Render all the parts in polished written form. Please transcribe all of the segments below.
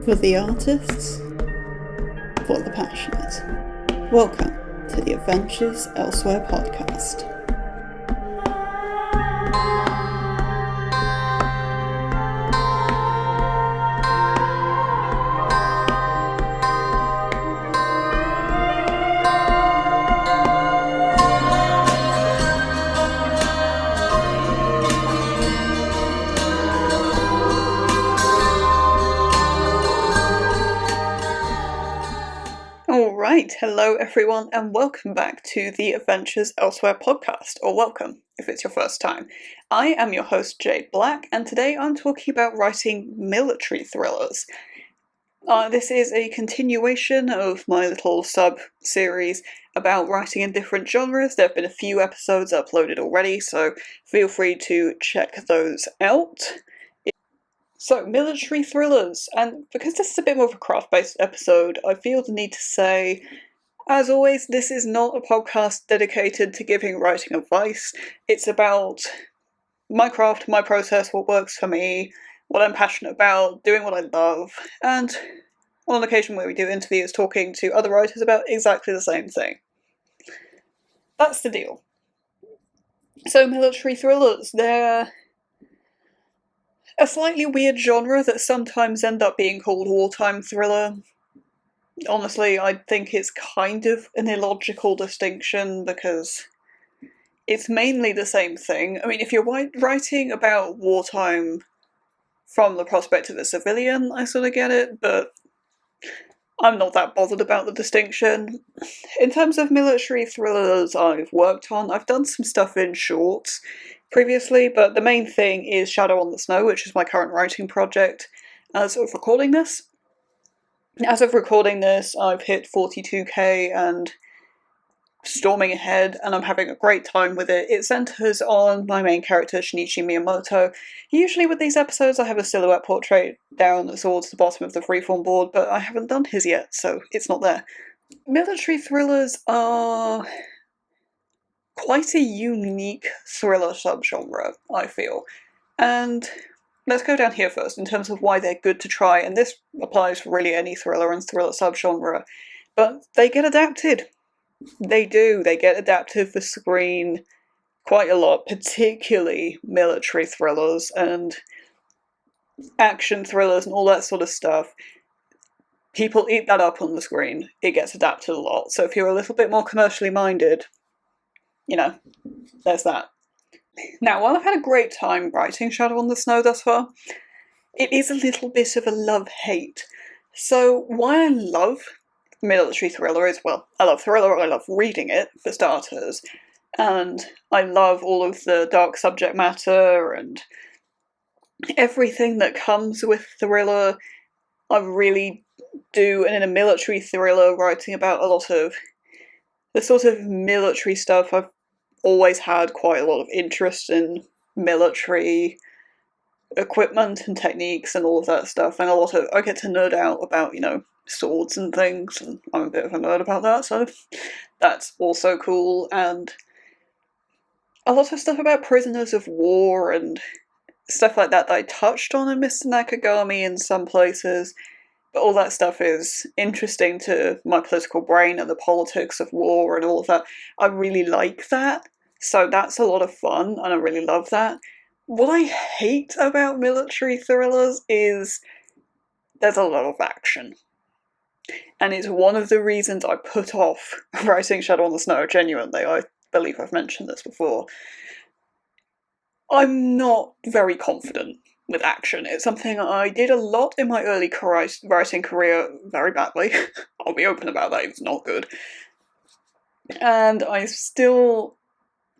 For the artists, for the passionate. Welcome to the Adventures Elsewhere podcast. Alright, hello everyone and welcome back to the Adventures Elsewhere podcast, or welcome if it's your first time. I am your host Jade Black, and today I'm talking about writing military thrillers. This is a continuation of my little sub-series about writing in different genres. There have been a few episodes uploaded already, so feel free to check those out. So, military thrillers, and because this is a bit more of a craft-based episode, I feel the need to say, as always, this is not a podcast dedicated to giving writing advice. It's about my craft, my process, what works for me, what I'm passionate about, doing what I love, and on occasion where we do interviews, talking to other writers about exactly the same thing. That's the deal. So, military thrillers, they're a slightly weird genre that sometimes end up being called wartime thriller. Honestly, I think it's kind of an illogical distinction because it's mainly the same thing. I mean, if you're writing about wartime from the perspective of a civilian, I sort of get it, but I'm not that bothered about the distinction. In terms of military thrillers I've worked on, I've done some stuff in shorts previously, but the main thing is Shadow on the Snow, which is my current writing project as of recording this. As of recording this, I've hit 42k and storming ahead, and I'm having a great time with it. It centres on my main character, Shinichi Miyamoto. Usually with these episodes I have a silhouette portrait down towards the bottom of the freeform board, but I haven't done his yet, so it's not there. Military thrillers are quite a unique thriller subgenre, I feel. And let's go down here first in terms of why they're good to try, and this applies for really any thriller and thriller subgenre, but they get adapted. They do. They get adapted for screen quite a lot, particularly military thrillers and action thrillers and all that sort of stuff. People eat that up on the screen. It gets adapted a lot. So if you're a little bit more commercially minded, you know, there's that. Now, while I've had a great time writing Shadow on the Snow thus far, it is a little bit of a love-hate. So why I love military thriller is, well, I love thriller, I love reading it, for starters, and I love all of the dark subject matter and everything that comes with thriller. I really do, and in a military thriller, writing about a lot of the sort of military stuff, I've always had quite a lot of interest in military equipment and techniques and all of that stuff, and I get to nerd out about, swords and things, and I'm a bit of a nerd about that, so that's also cool, and a lot of stuff about prisoners of war and stuff like that I touched on in Mr. Nakagami in some places, but all that stuff is interesting to my political brain and the politics of war and all of that. I really like that, so that's a lot of fun, and I really love that. What I hate about military thrillers is there's a lot of action. And it's one of the reasons I put off writing Shadow on the Snow, genuinely. I believe I've mentioned this before. I'm not very confident with action. It's something I did a lot in my early writing career very badly. I'll be open about that, it's not good. And I still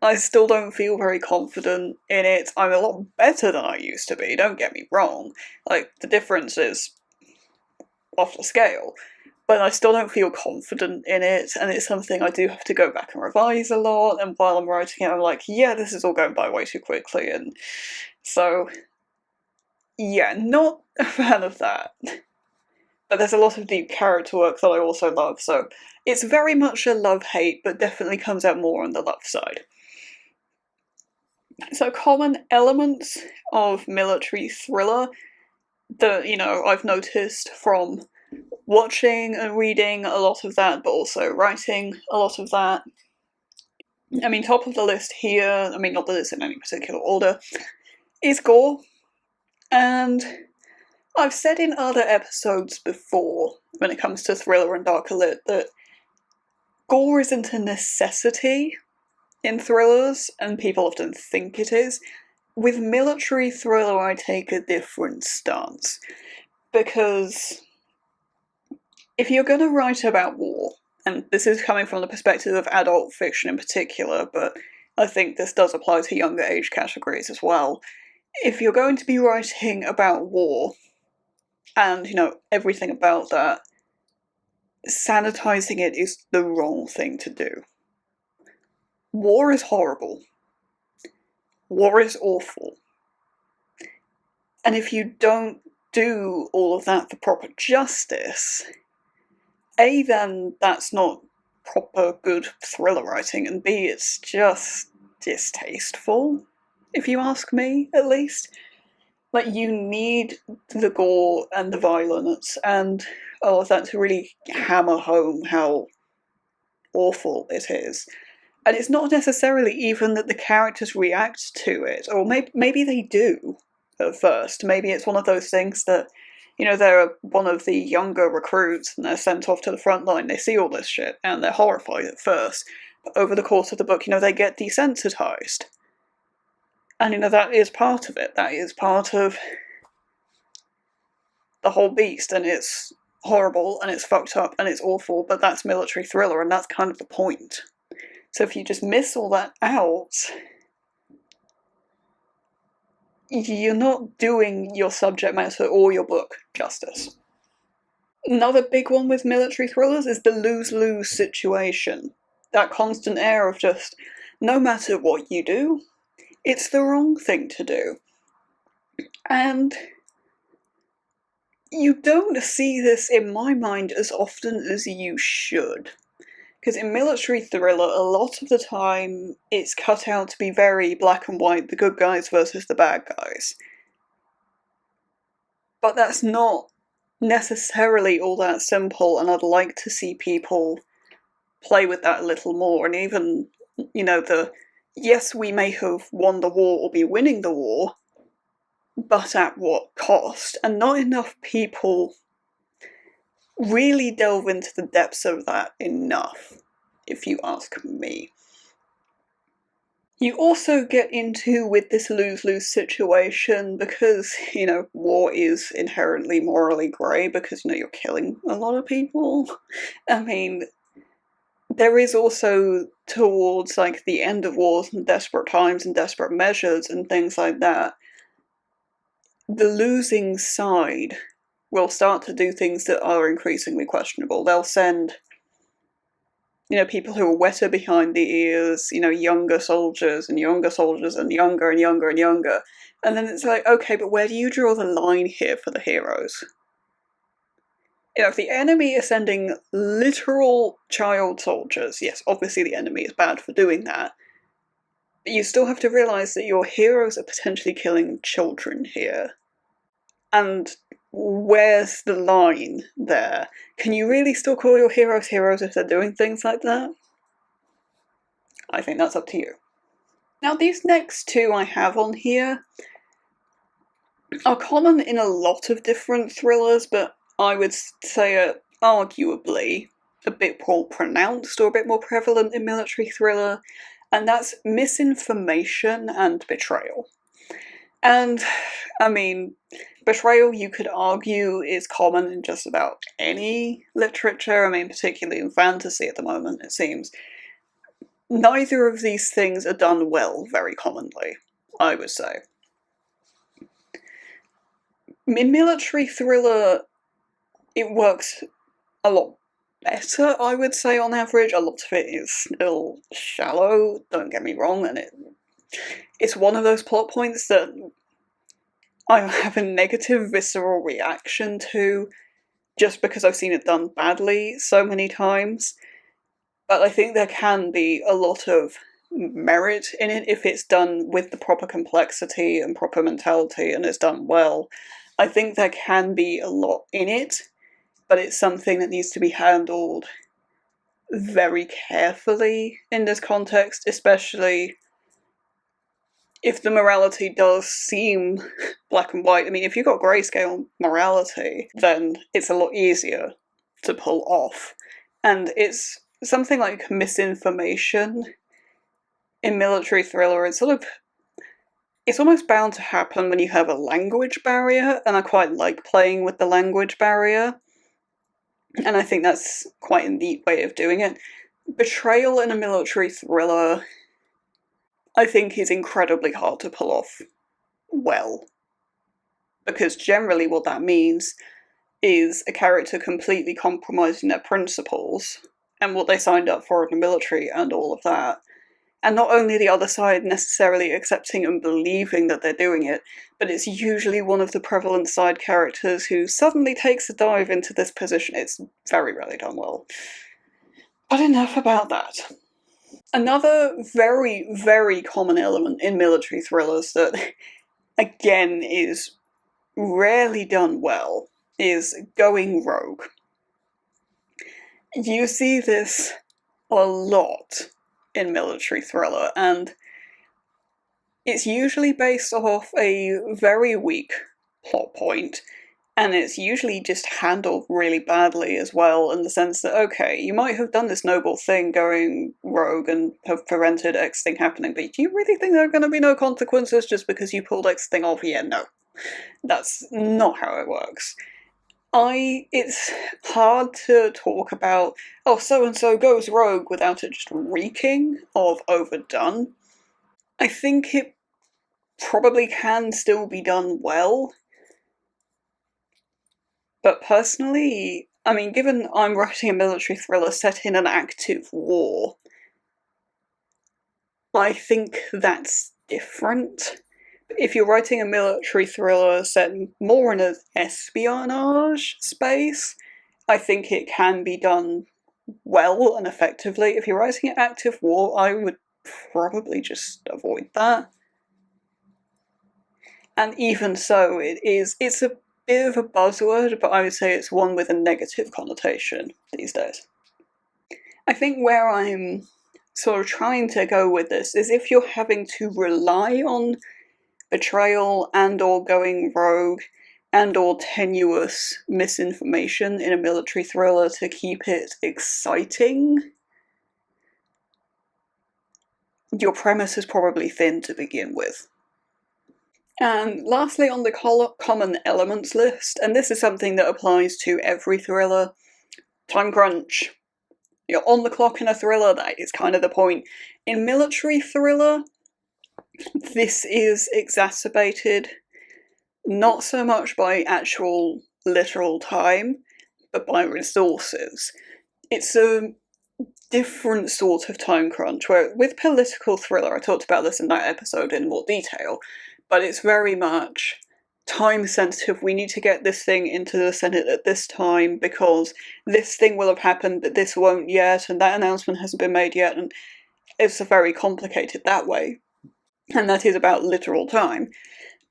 don't feel very confident in it. I'm a lot better than I used to be, don't get me wrong. Like, the difference is off the scale. But I still don't feel confident in it, and it's something I do have to go back and revise a lot, and while I'm writing it I'm like, yeah, this is all going by way too quickly, and so, yeah, not a fan of that. But there's a lot of deep character work that I also love, so it's very much a love-hate, but definitely comes out more on the love side. So common elements of military thriller I've noticed from watching and reading a lot of that, but also writing a lot of that. I mean, top of the list here, I mean, not that it's in any particular order, is gore. And I've said in other episodes before, when it comes to thriller and darker lit, that gore isn't a necessity in thrillers, and people often think it is. With military thriller, I take a different stance. Because if you're going to write about war, and this is coming from the perspective of adult fiction in particular, but I think this does apply to younger age categories as well. If you're going to be writing about war, and, everything about that, sanitizing it is the wrong thing to do. War is horrible. War is awful. And if you don't do all of that for proper justice, A, then that's not proper good thriller writing, and B, it's just distasteful, if you ask me, at least. Like, you need the gore and the violence and all of that to really hammer home how awful it is. And it's not necessarily even that the characters react to it, or maybe they do at first. Maybe it's one of those things that, they're one of the younger recruits and they're sent off to the front line, they see all this shit and they're horrified at first. But over the course of the book, they get desensitized. And, that is part of it. That is part of the whole beast, and it's horrible, and it's fucked up, and it's awful, but that's military thriller, and that's kind of the point. So if you just miss all that out, you're not doing your subject matter or your book justice. Another big one with military thrillers is the lose-lose situation. That constant air of just, no matter what you do, it's the wrong thing to do. And you don't see this, in my mind, as often as you should. Because in military thriller, a lot of the time, it's cut out to be very black and white, the good guys versus the bad guys. But that's not necessarily all that simple, and I'd like to see people play with that a little more, and even, yes, we may have won the war or be winning the war, but at what cost? And not enough people really delve into the depths of that enough, if you ask me. You also get into with this lose-lose situation because, war is inherently morally grey because, you're killing a lot of people. I mean, there is also towards, the end of wars and desperate times and desperate measures and things like that, the losing side will start to do things that are increasingly questionable. They'll send, people who are wetter behind the ears, younger soldiers and younger soldiers and younger and younger and younger. And then it's like, okay, but where do you draw the line here for the heroes? If the enemy is sending literal child soldiers, yes, obviously the enemy is bad for doing that, but you still have to realise that your heroes are potentially killing children here. And where's the line there? Can you really still call your heroes heroes if they're doing things like that? I think that's up to you. Now, these next two I have on here are common in a lot of different thrillers, but I would say are arguably a bit more pronounced or a bit more prevalent in military thriller, and that's misinformation and betrayal. And, I mean, betrayal, you could argue, is common in just about any literature, I mean, particularly in fantasy at the moment, it seems. Neither of these things are done well very commonly, I would say. In military thriller, it works a lot better, I would say, on average. A lot of it is still shallow, don't get me wrong, and it's one of those plot points that I have a negative visceral reaction to just because I've seen it done badly so many times. But I think there can be a lot of merit in it if it's done with the proper complexity and proper mentality and it's done well. I think there can be a lot in it, but it's something that needs to be handled very carefully in this context, especially if the morality does seem black and white. I mean, if you've got grayscale morality, then it's a lot easier to pull off. And it's something like misinformation in military thriller. It's almost bound to happen when you have a language barrier, and I quite like playing with the language barrier. And I think that's quite a neat way of doing it. Betrayal in a military thriller, I think, is incredibly hard to pull off well. Because generally what that means is a character completely compromising their principles and what they signed up for in the military and all of that. And not only the other side necessarily accepting and believing that they're doing it, but it's usually one of the prevalent side characters who suddenly takes a dive into this position. It's very rarely done well. But enough about that. Another very, very common element in military thrillers that, again, is rarely done well is going rogue. You see this a lot in military thriller, and it's usually based off a very weak plot point, and it's usually just handled really badly as well, in the sense that, okay, you might have done this noble thing going rogue and have prevented X thing happening, but do you really think there are going to be no consequences just because you pulled X thing off? Yeah, no. That's not how it works. It's hard to talk about, oh, so-and-so goes rogue without it just reeking of overdone. I think it probably can still be done well. But personally, I mean, given I'm writing a military thriller set in an active war, I think that's different. If you're writing a military thriller set more in an espionage space, I think it can be done well and effectively. If you're writing an active war, I would probably just avoid that. And even so, it's a bit of a buzzword, but I would say it's one with a negative connotation these days. I think where I'm sort of trying to go with this is if you're having to rely on betrayal and or going rogue and or tenuous misinformation in a military thriller to keep it exciting, your premise is probably thin to begin with. And lastly, on the common elements list, and this is something that applies to every thriller, time crunch. You're on the clock in a thriller, that is kind of the point. In military thriller, this is exacerbated not so much by actual literal time, but by resources. It's a different sort of time crunch, where with political thriller, I talked about this in that episode in more detail, but it's very much time sensitive. We need to get this thing into the Senate at this time because this thing will have happened, but this won't yet, and that announcement hasn't been made yet, and it's very complicated that way. And that is about literal time.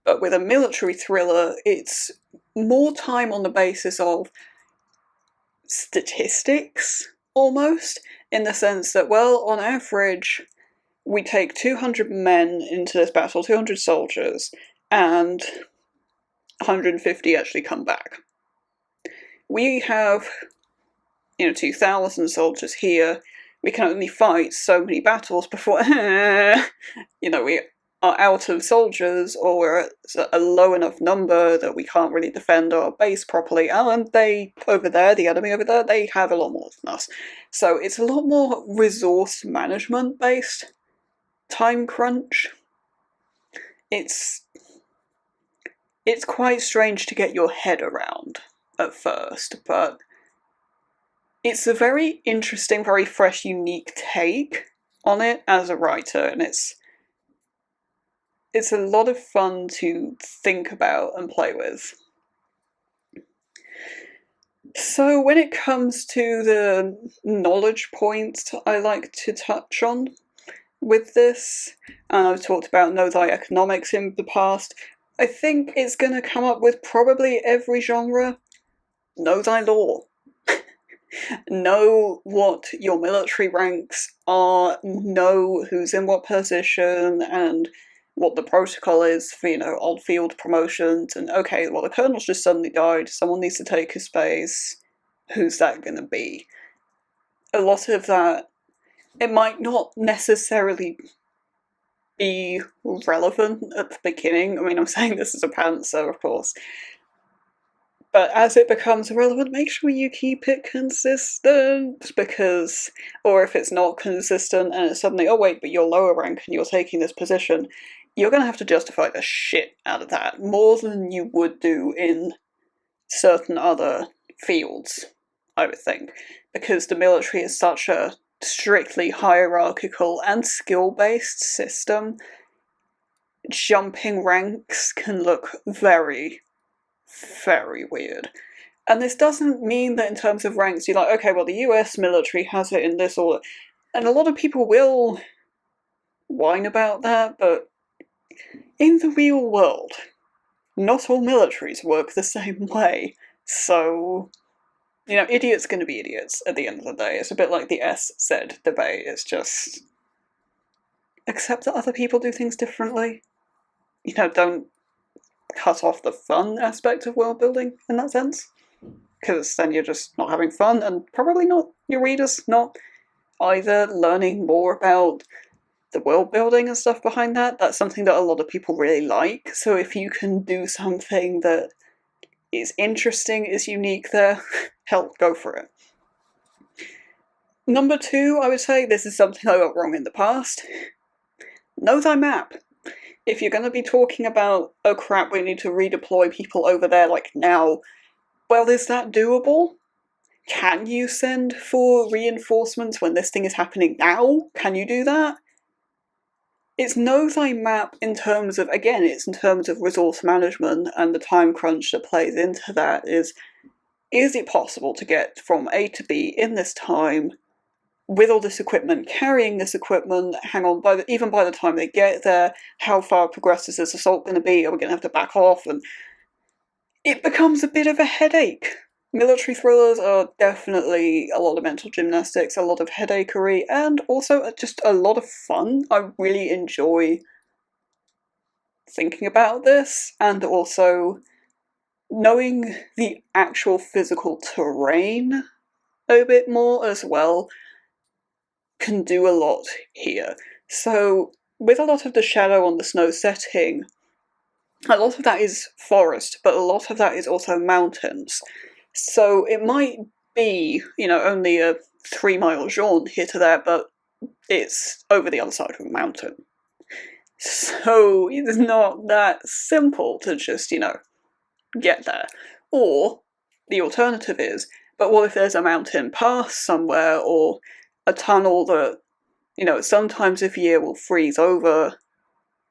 But with a military thriller, it's more time on the basis of statistics, almost, in the sense that, well, on average, we take 200 men into this battle, 200 soldiers, and 150 actually come back. We have, 2,000 soldiers here. We can only fight so many battles before, we are out of soldiers, or we're at a low enough number that we can't really defend our base properly, and the enemy over there, they have a lot more than us. So it's a lot more resource management based time crunch. It's quite strange to get your head around at first, but it's a very interesting, very fresh, unique take on it as a writer, and it's a lot of fun to think about and play with. So when it comes to the knowledge points I like to touch on with this, and I've talked about Know Thy Economics in the past, I think it's gonna come up with probably every genre. Know thy law. Know what your military ranks are, know who's in what position, and what the protocol is for, on-field promotions, and okay, well, the colonel's just suddenly died, someone needs to take his space, who's that gonna be? A lot of that, it might not necessarily be relevant at the beginning. I mean, I'm saying this as a pantser, of course. But as it becomes relevant, make sure you keep it consistent, because, or if it's not consistent and it's suddenly, oh wait, but you're lower rank and you're taking this position, you're going to have to justify the shit out of that, more than you would do in certain other fields, I would think, because the military is such a strictly hierarchical and skill-based system. Jumping ranks can look very, very weird. And this doesn't mean that in terms of ranks you're like, okay, well, the US military has it in this order. And a lot of people will whine about that, but in the real world, not all militaries work the same way. So, idiots gonna be idiots at the end of the day. It's a bit like the SZ debate. It's just accept that other people do things differently. Don't cut off the fun aspect of world building in that sense, because then you're just not having fun, and probably not your readers not either learning more about the world building and stuff behind that. That's something that a lot of people really like, so if you can do something that is interesting, is unique there, hell, go for it. Number 2, I would say, this is something I got wrong in the past. Know thy map. If you're going to be talking about, oh crap, we need to redeploy people over there like now, well, is that doable? Can you send for reinforcements when this thing is happening now? Can you do that? It's know thy map in terms of, again, it's in terms of resource management and the time crunch that plays into that is it possible to get from A to B in this time with all this equipment, carrying this equipment, hang on, even by the time they get there, how far progressed is this assault going to be? Are we going to have to back off? And it becomes a bit of a headache. Military thrillers are definitely a lot of mental gymnastics, a lot of headachey, and also just a lot of fun. I really enjoy thinking about this, and also knowing the actual physical terrain a bit more as well can do a lot here. So, with a lot of the shadow on the snow setting, a lot of that is forest, but a lot of that is also mountains. So it might be, only a 3-mile jaunt here to there, but it's over the other side of a mountain. So it's not that simple to just, get there. Or the alternative is, but what if there's a mountain pass somewhere, or a tunnel that, sometimes of year will freeze over,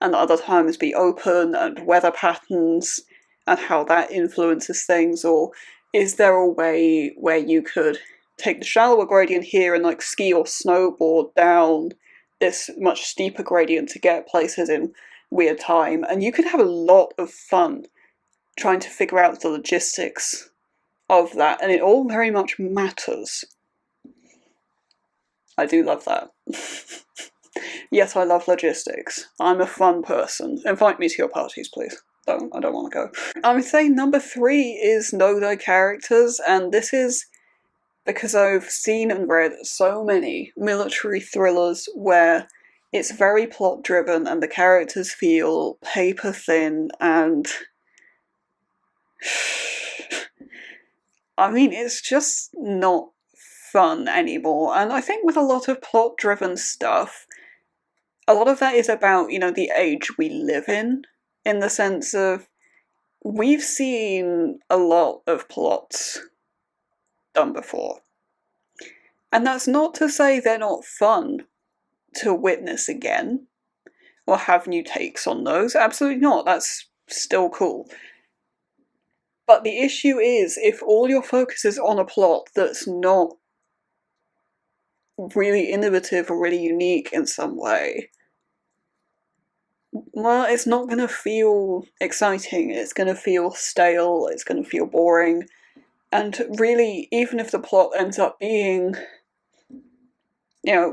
and other times be open, and weather patterns, and how that influences things, or is there a way where you could take the shallower gradient here and ski or snowboard down this much steeper gradient to get places in weird time, and you could have a lot of fun trying to figure out the logistics of that, and it all very much matters. I do love that. Yes, I love logistics. I'm a fun person. Invite me to your parties, please. I don't want to go. I would say number 3 is know thy characters, and this is because I've seen and read so many military thrillers where it's very plot driven and the characters feel paper thin, and I mean, it's just not fun anymore. And I think with a lot of plot driven stuff, a lot of that is about, the age we live in the sense of we've seen a lot of plots done before. And that's not to say they're not fun to witness again, or have new takes on those. Absolutely not. That's still cool. But the issue is, if all your focus is on a plot that's not really innovative or really unique in some way, well, it's not going to feel exciting, it's going to feel stale, it's going to feel boring, and really, even if the plot ends up being,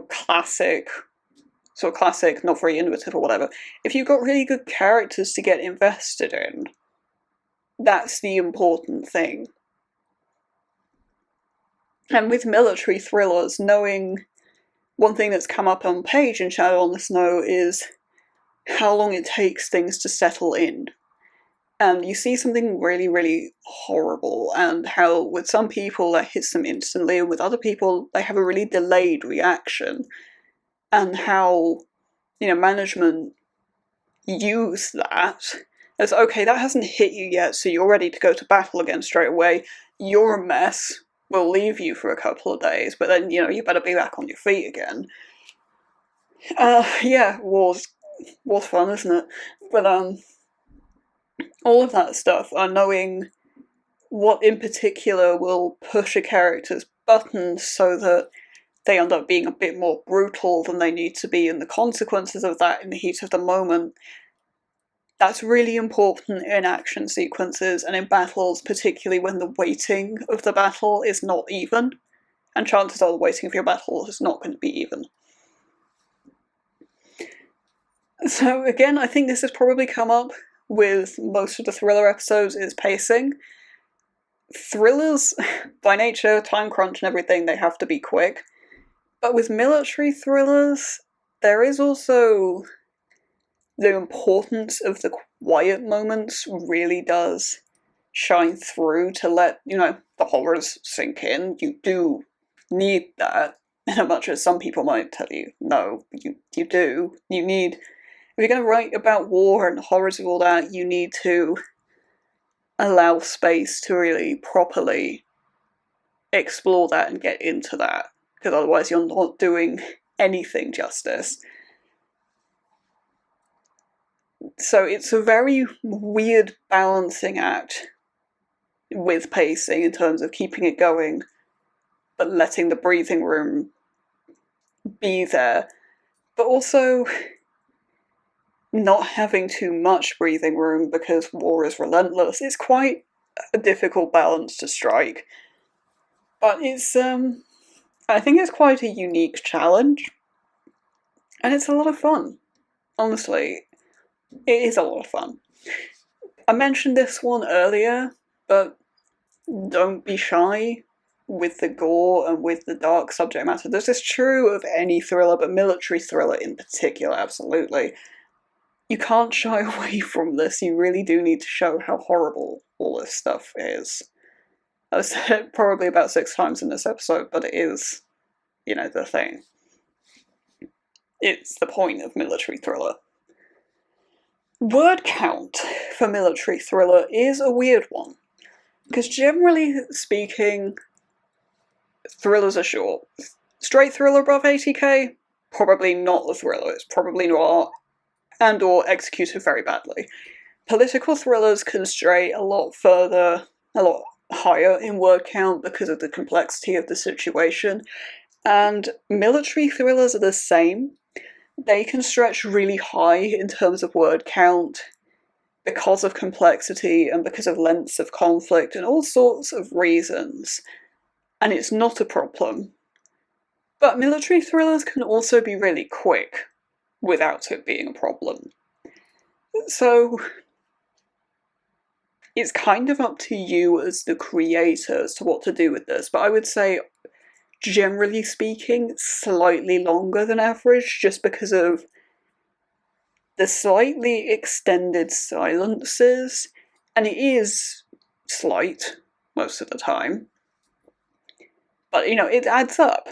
classic, sort of classic, not very innovative or whatever, if you've got really good characters to get invested in, that's the important thing. And with military thrillers, knowing one thing that's come up on page in Shadow on the Snow is how long it takes things to settle in. And you see something really, really horrible, and how with some people that hits them instantly, and with other people they have a really delayed reaction, and how, management use that as, okay, that hasn't hit you yet, so you're ready to go to battle again straight away, you're a mess, we'll leave you for a couple of days, but then, you better be back on your feet again. Yeah, war's fun, isn't it? But, all of that stuff, knowing what in particular will push a character's buttons so that they end up being a bit more brutal than they need to be, and the consequences of that in the heat of the moment, that's really important in action sequences and in battles, particularly when the weighting of the battle is not even, and chances are the weighting of your battle is not going to be even. So again, I think this has probably come up with most of the thriller episodes, is pacing. Thrillers, by nature, time crunch and everything, they have to be quick. But with military thrillers, there is also the importance of the quiet moments really does shine through to let, the horrors sink in. You do need that, as much as some people might tell you, no, you do. You need, if you're going to write about war and the horrors of all that, you need to allow space to really properly explore that and get into that, because otherwise you're not doing anything justice. So it's a very weird balancing act with pacing in terms of keeping it going, but letting the breathing room be there, but also not having too much breathing room because war is relentless. It's quite a difficult balance to strike, but it's I think it's quite a unique challenge, and it's a lot of fun. Honestly, it is a lot of fun. I mentioned this one earlier, but don't be shy with the gore and with the dark subject matter. This is true of any thriller, but military thriller in particular, absolutely. You can't shy away from this. You really do need to show how horrible all this stuff is. I've said it probably about 6 times in this episode, but it is, the thing. It's the point of military thriller. Word count for military thriller is a weird one, because generally speaking, thrillers are short. Straight thriller above 80k? Probably not the thriller, it's probably noir, and or executed very badly. Political thrillers can stray a lot further, a lot higher in word count because of the complexity of the situation, and military thrillers are the same. They can stretch really high in terms of word count because of complexity and because of lengths of conflict and all sorts of reasons, and it's not a problem. But military thrillers can also be really quick without it being a problem. So it's kind of up to you as the creator as to what to do with this, but I would say, generally speaking, slightly longer than average, just because of the slightly extended silences, and it is slight most of the time, but it adds up.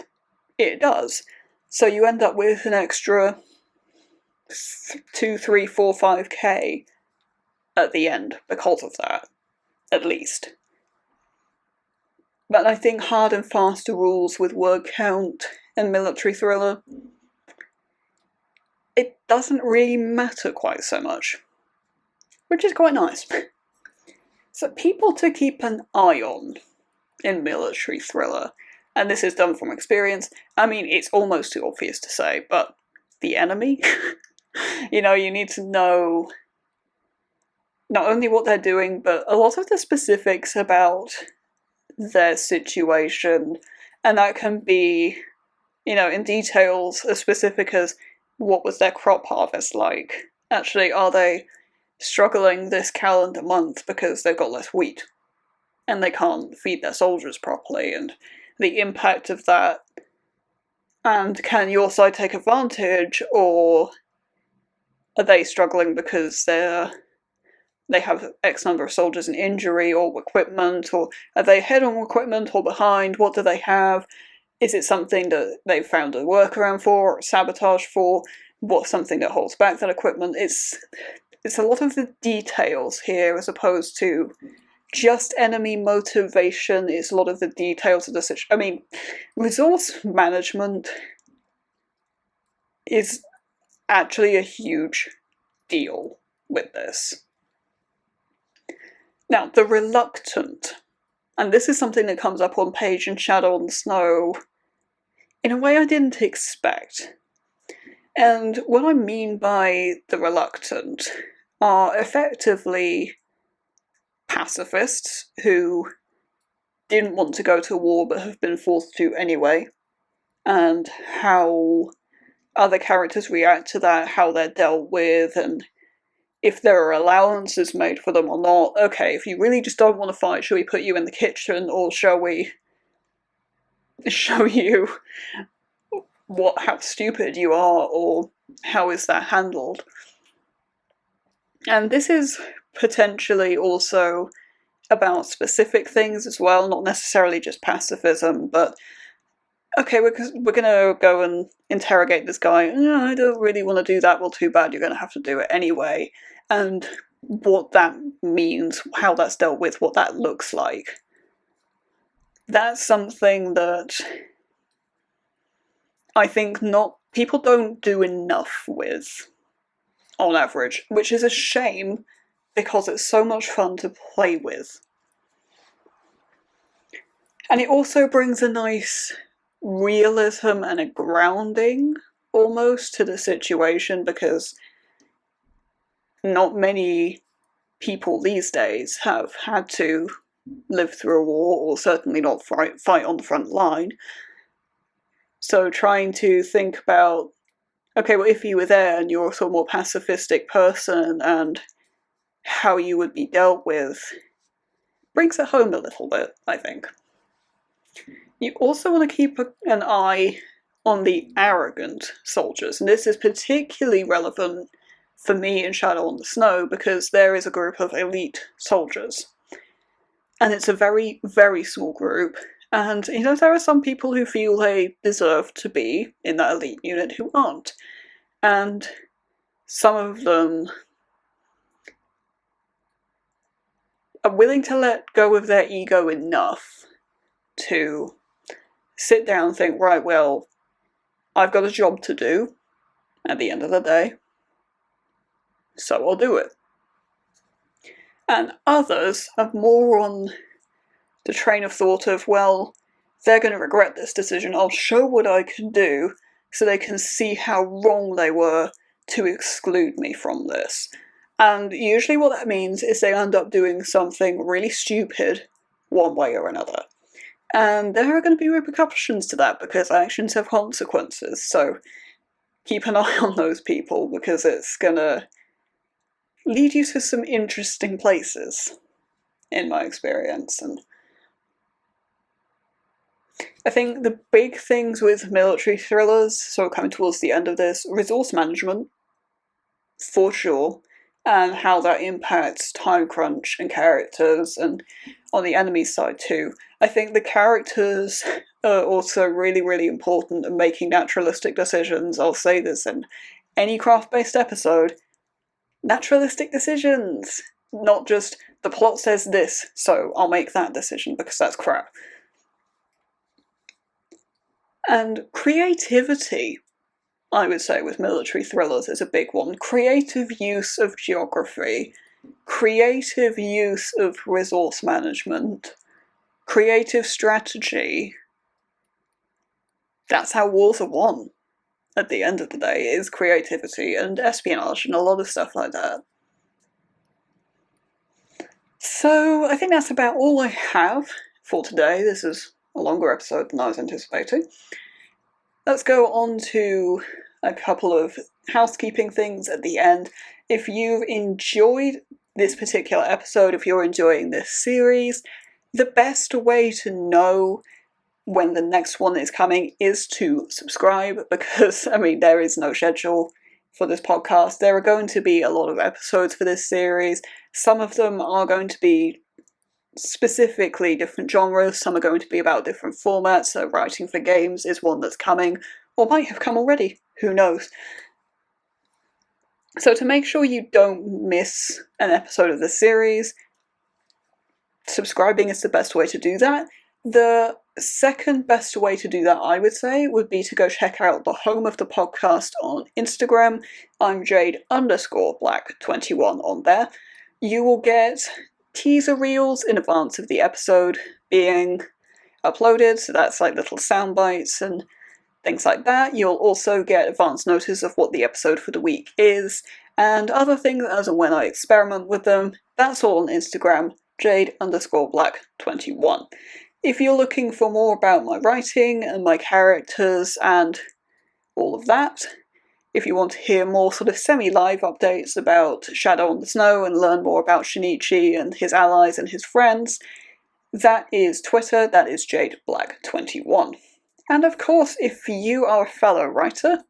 It does. So you end up with an extra 2, 3, 4, 5k at the end because of that, at least. But I think hard and fast rules with word count and military thriller, it doesn't really matter quite so much, which is quite nice. So people to keep an eye on in military thriller, and this is done from experience, I mean, it's almost too obvious to say, but the enemy? You know, you need to know not only what they're doing, but a lot of the specifics about their situation. And that can be, you know, in details as specific as what was their crop harvest like? Actually, are they struggling this calendar month because they've got less wheat and they can't feed their soldiers properly, and the impact of that? And can your side take advantage, or are they struggling because they have X number of soldiers in injury or equipment, or are they ahead on equipment or behind? What do they have? Is it something that they've found a workaround for, or sabotage for? What's something that holds back that equipment? It's a lot of the details here as opposed to just enemy motivation. It's a lot of the details of the situation. I mean, resource management is actually a huge deal with this. Now, the reluctant, and this is something that comes up on page in Shadow on the Snow in a way I didn't expect. And what I mean by the reluctant are effectively pacifists who didn't want to go to war but have been forced to anyway, and how other characters react to that, how they're dealt with, and if there are allowances made for them or not. Okay, if you really just don't want to fight, shall we put you in the kitchen, or shall we show you how stupid you are, or how is that handled? And this is potentially also about specific things as well, not necessarily just pacifism, but okay, we're gonna go and interrogate this guy. No, I don't really want to do that. Well, too bad, you're gonna have to do it anyway. And what that means, how that's dealt with, what that looks like. That's something that I think people don't do enough with, on average, which is a shame because it's so much fun to play with. And it also brings a nice realism and a grounding, almost, to the situation, because not many people these days have had to live through a war, or certainly not fight on the front line. So trying to think about, okay, well, if you were there and you're a sort of more pacifistic person, and how you would be dealt with, brings it home a little bit, I think. You also want to keep an eye on the arrogant soldiers, and this is particularly relevant for me in Shadow on the Snow because there is a group of elite soldiers. And it's a very, very small group, and you know, there are some people who feel they deserve to be in that elite unit who aren't. And some of them are willing to let go of their ego enough to sit down and think, right, well, I've got a job to do at the end of the day, so I'll do it. And others are more on the train of thought of, well, they're going to regret this decision, I'll show what I can do so they can see how wrong they were to exclude me from this. And usually what that means is they end up doing something really stupid one way or another. And there are going to be repercussions to that because actions have consequences, so keep an eye on those people because it's going to lead you to some interesting places, in my experience. And I think the big things with military thrillers, so coming towards the end of this, resource management, for sure, and how that impacts time crunch and characters, and on the enemy side too. I think the characters are also really, really important in making naturalistic decisions. I'll say this in any craft-based episode. Naturalistic decisions! Not just, the plot says this, so I'll make that decision because that's crap. And creativity, I would say, with military thrillers is a big one. Creative use of geography, creative use of resource management, creative strategy. That's how wars are won. at the end of the day is creativity and espionage and a lot of stuff like that. So I think that's about all I have for today. This is a longer episode than I was anticipating. Let's go on to a couple of housekeeping things at the end. If you've enjoyed this particular episode, if you're enjoying this series, the best way to know when the next one is coming is to subscribe, because, I mean, there is no schedule for this podcast. There are going to be a lot of episodes for this series. Some of them are going to be specifically different genres, some are going to be about different formats. So writing for games is one that's coming, or might have come already, who knows. So to make sure you don't miss an episode of the series, subscribing is the best way to do that. The second best way to do that, I would say, would be to go check out the home of the podcast on Instagram. I'm Jade_Black21 on there. You will get teaser reels in advance of the episode being uploaded, so that's like little sound bites and things like that. You'll also get advance notice of what the episode for the week is, and other things as and when I experiment with them. That's all on Instagram, Jade_Black21. If you're looking for more about my writing and my characters and all of that, if you want to hear more sort of semi-live updates about Shadow on the Snow and learn more about Shinichi and his allies and his friends, that is Twitter, that is JadeBlack21. And of course, if you are a fellow writer,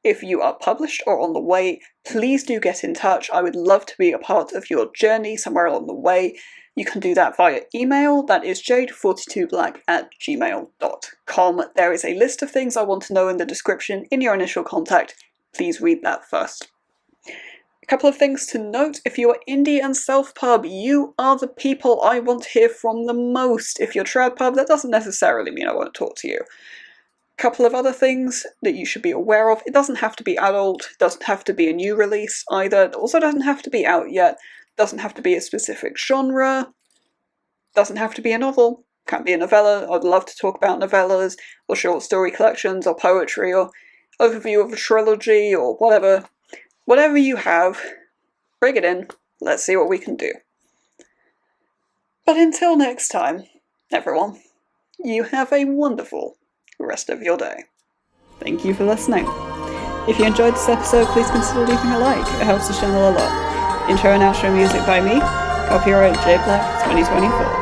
if you are published or on the way, please do get in touch. I would love to be a part of your journey somewhere along the way. You can do that via email, that is jade42black@gmail.com. There is a list of things I want to know in the description in your initial contact. Please read that first. A couple of things to note: if you are indie and self-pub, you are the people I want to hear from the most. If you're trad pub, that doesn't necessarily mean I won't talk to you. A couple of other things that you should be aware of: it doesn't have to be adult, it doesn't have to be a new release either, it also doesn't have to be out yet, it doesn't have to be a specific genre, it doesn't have to be a novel, it can't be a novella. I'd love to talk about novellas, or short story collections, or poetry, or overview of a trilogy, or whatever. Whatever you have, bring it in, let's see what we can do. But until next time, everyone, you have a wonderful rest of your day. Thank you for listening. If you enjoyed this episode, please consider leaving a like, it helps the channel a lot. Intro and outro music by me, copyright J Black 2024.